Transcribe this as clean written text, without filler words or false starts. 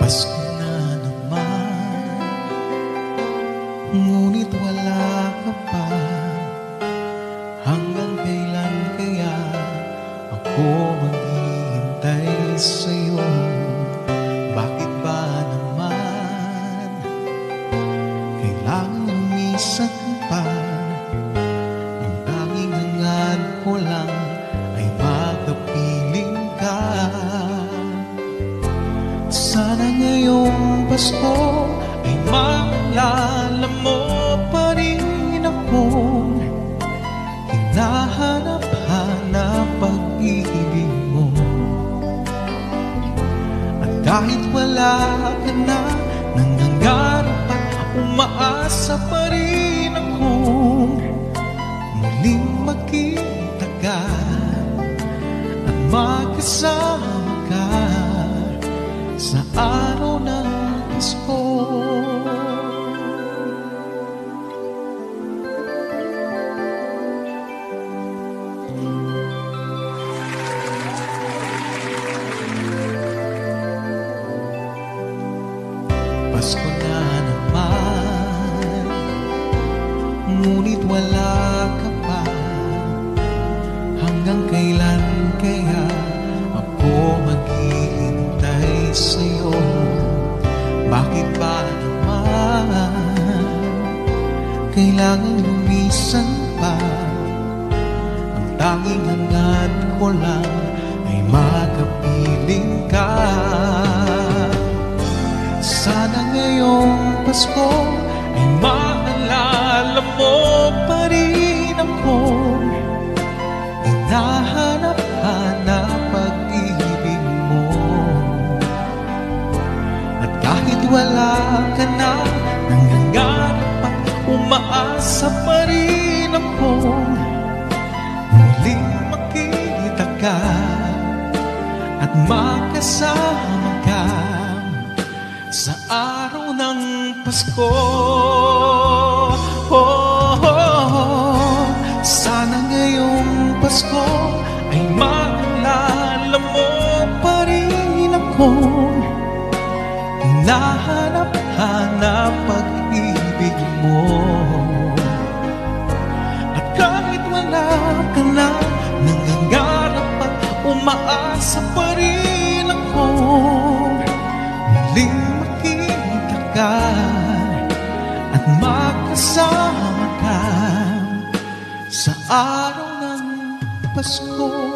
Pasko na naman, ngunit wala ka pa. Hanggang kailan kaya ako maghihintay sa'yo? Bakit ba naman kailangan lumisan pa? Ang tanging hangad ko lang ay makapiling ka. Sana ngayong Pasko ay maalala mo pa rin akong hinahanap-hanap pag-ibig mo. At kahit wala ka na, nangangarap at umaasa pa rin akong muling magkita ka at magkasama ka sa araw ng Pasko. Pasko na naman, ngunit wala ka pa. Hanggang kailan kaya ako maghihintay sa'yo? Bakit ba naman kailangan lumisan pa? Ang tanging hangad ko lang ay makapiling ka. Sana ngayong Pasko ay maalala mo pa rin akong hinahanap-hanap pag-ibig mo. At kahit wala ka na, nangangarap at umaasa pa rin akong muling makita ka at makasama ka sa araw ng Pasko. Sana ngayong Pasko ay maalala mo pa rin akong hinahanap-hanap pag-ibig mo. At kahit wala ka na, nangangarap at umaasa pa rin akong muling makita ka at makasama ka sa araw ng Pasko.